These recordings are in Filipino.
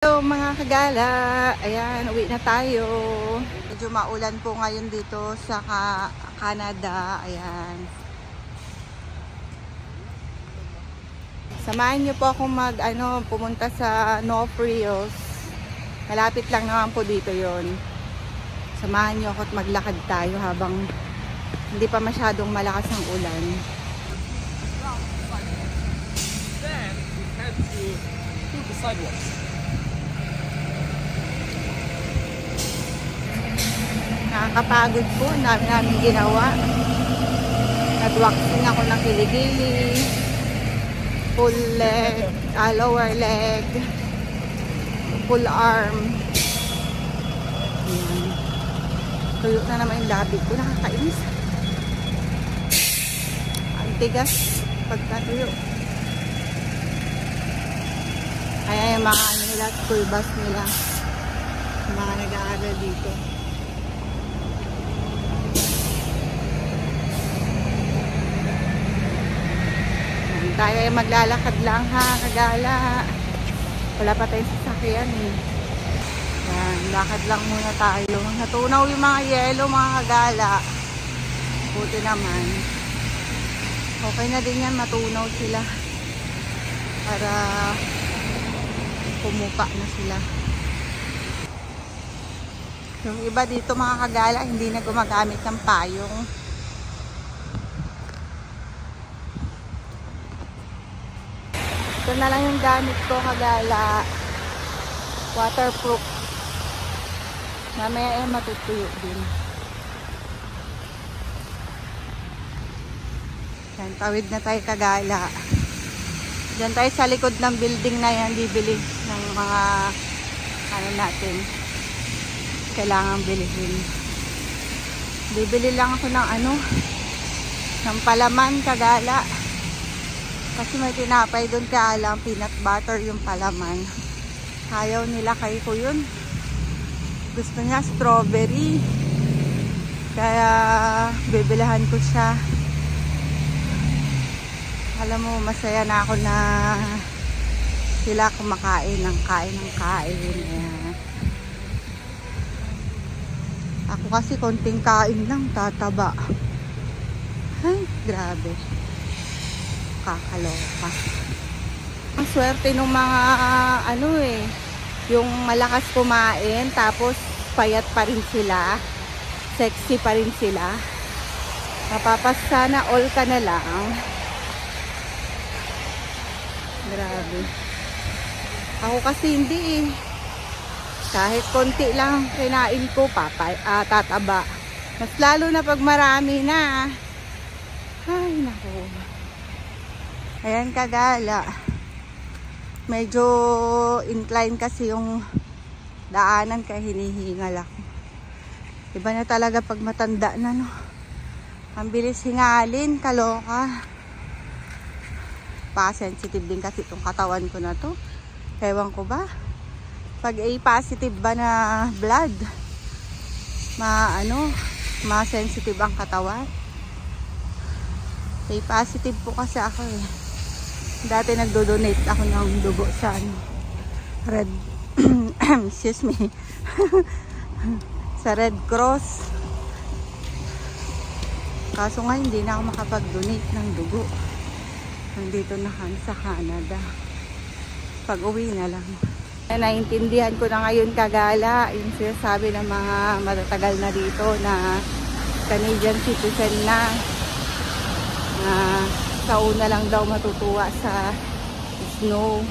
Hello mga kagala, ayan, uwi na tayo. Medyo maulan po ngayon dito sa Canada, ayan. Samahan niyo po akong pumunta sa North Rios. Malapit lang naman po dito yon. Samahan niyo ako at maglakad tayo habang hindi pa masyadong malakas ang ulan. Then we had to the sidewalks. Nakakapagod po, namin ginawa. Nag-waxing ako ng kiligili, full leg, lower leg, full arm. Ayan. Tuyo na naman yung labi ko, nakakainis. Ang tigas pagkatuyo. Kaya yung mga nila, school bus nila, yung mga nag-aaral dito. Tayo ay maglalakad lang ha, kagala. Wala pa tayong sasakyan eh. Yan, lakad lang muna tayo. Natunaw yung mga yelo, mga kagala. Buti naman. Okay na din yan, matunaw sila. Para pumupa na sila. Yung iba dito mga kagala, hindi na gumagamit ng payong. Ito na lang yung gamit ko kagala. Waterproof. Mamaya matutuyo din. Yan, tawid na tayo kagala. Diyan tayo sa likod ng building na yan. Bibili ng mga natin. Kailangan bilihin. Bibili lang ako ng ng palaman kagala. Kasi may tinapay doon, kaya lang peanut butter yung palaman. Ayaw nila kay ko yun. Gusto niya strawberry. Kaya bibilahan ko siya. Alam mo, masaya na ako na sila kumakain ng kain. Ayan. Ako kasi konting kain lang, tataba. Ay, grabe. Kakaloka. Ang swerte ng mga yung malakas kumain tapos payat pa rin sila, sexy pa rin sila. Mapapasa na all ka na lang. Grabe. Ako kasi hindi eh. Kahit konti lang kinain ko, tataba. Mas lalo na pag marami na. Ay nako. Ayan kagala. Medyo incline kasi yung daanan kaya hinihingal ako. Iba na talaga pag matanda na, no. Ang bilis hingalin, kaloka. Pa-sensitive din kasi itong katawan ko na to. Ewan ko ba? Pag A positive ba na blood, ma-sensitive ang katawan. A positive po kasi ako eh. Dati nagdo-donate ako ng dugo sa Red excuse me sa Red Cross. Kaso nga hindi na ako makapag-donate ng dugo. Nandito na sa Canada. Pag-uwi na lang. Naintindihan ko na ngayon kagala yung sinasabi ng mga matatagal na dito na Canadian citizen na sa una lang daw matutuwa sa snow.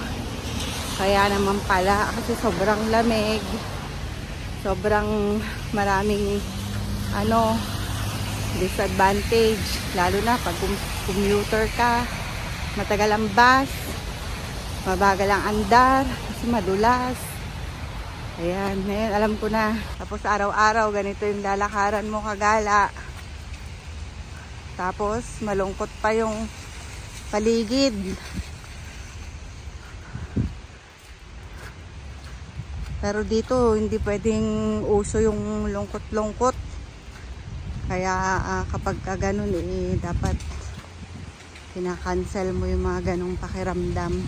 Kaya naman pala kasi sobrang lamig, sobrang maraming disadvantage, lalo na pag commuter ka, matagal ang bus, mabagal ang andar kasi madulas. Ayan, ngayon alam ko na. Tapos araw-araw ganito yung lalakaran mo kagala. Tapos malungkot pa yung paligid. Pero dito hindi pwedeng uso yung lungkot-lungkot. Kaya kapag ganun dapat kinakancel mo yung mga ganong pakiramdam.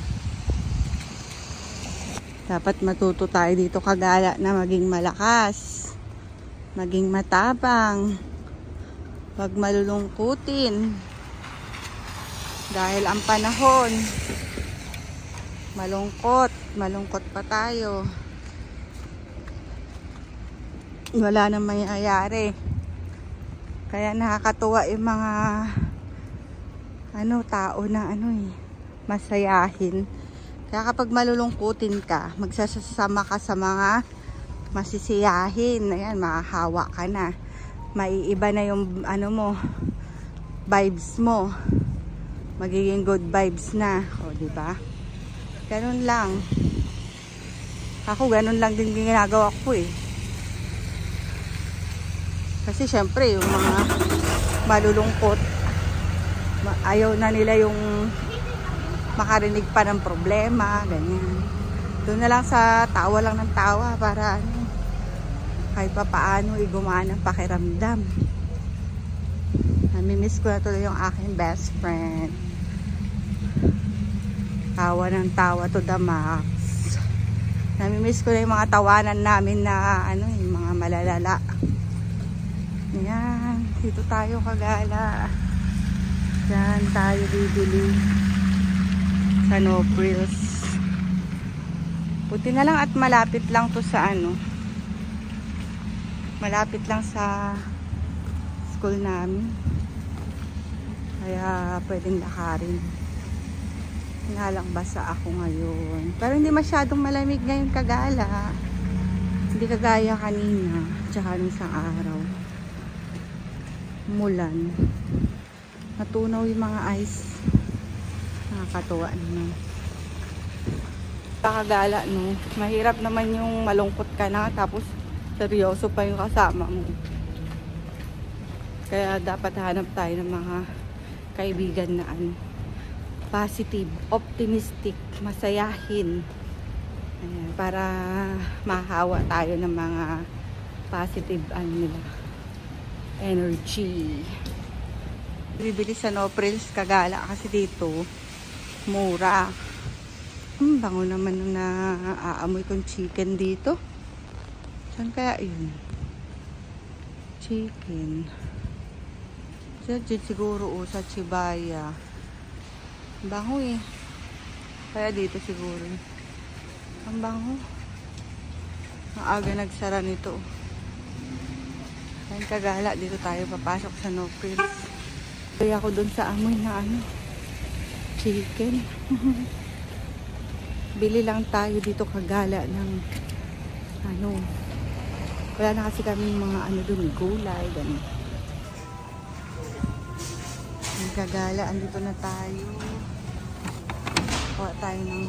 Dapat matuto tayo dito kagala na maging malakas, maging matapang, huwag malulungkutin. Dahil ang panahon, malungkot pa tayo. Wala nang mangyayari. Kaya nakakatuwa yung mga tao na masayahin. Kaya kapag malulungkutin ka, magsasama ka sa mga masisiyahin. Ayan, makahawa ka na. Maiiba na yung vibes mo. Magiging good vibes na. O, diba? Ganun lang. Ako, ganun lang din ginagawa ko eh. Kasi syempre, yung mga malulungkot, ayaw na nila yung makarinig pa ng problema, ganyan. Doon na lang sa tawa lang ng tawa para kahit pa paano gumana ang pakiramdam. Namimiss ko na tuloy yung aking best friend. Tawa ng tawa to the max. Namimiss ko na yung mga tawanan namin na yung mga malalala. Yan, dito tayo kagala. Yan tayo bibili sa Nopril's. Buti na lang at malapit lang to sa malapit lang sa school namin. Kaya pwedeng lakarin. Nga lang basa ako ngayon. Pero hindi masyadong malamig ngayon kagala. Hindi kagaya kanina. Tsaka nung isang araw. Mulan. Natunaw yung mga ice. Nakakatuwa naman. Kagala, no? Mahirap naman yung malungkot ka na tapos seryoso pa yung kasama mo. Kaya dapat hanap tayo ng mga kaibigan na positive, optimistic, masayahin. Ayan, para mahawa tayo ng mga positive energy. Bibili sa Nopril's kagala kasi dito mura. Bango naman nung naaamoy kong chicken dito. Saan kaya yun? Chicken. Siguro sa Chibaya. Bango eh. Kaya dito siguro. Ang bango. Maaga nagsara nito. Ayun kagala. Dito tayo papasok sa Nopril's. Kaya ako dun sa amoy na chicken. Bili lang tayo dito kagala ng wala na kasi kami mga dun, gulay, ganun. Ang kagala, andito na tayo. Kuha tayo ng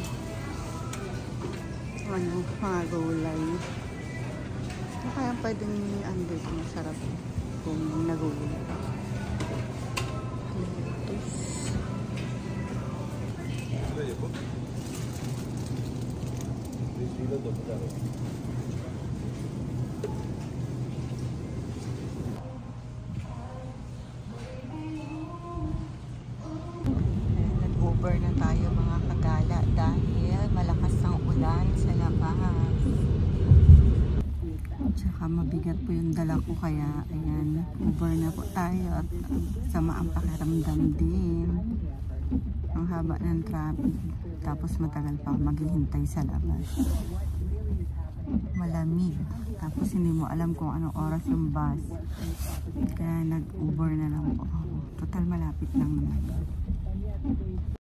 mga gulay. Ano kaya pwedeng andito masarap kung nagulay. Nag-Uber na tayo mga kagala dahil malakas ang ulan sa labas. Tsaka mabigat po yung dala ko kaya ayan, Uber na po tayo at sama ang pakiramdam din. Ang haba ng traffic tapos matagal pa maghihintay sa labas. Malamig tapos hindi mo alam kung anong oras yung bus, kaya nag-Uber na lang po ako. Total malapit lang naman.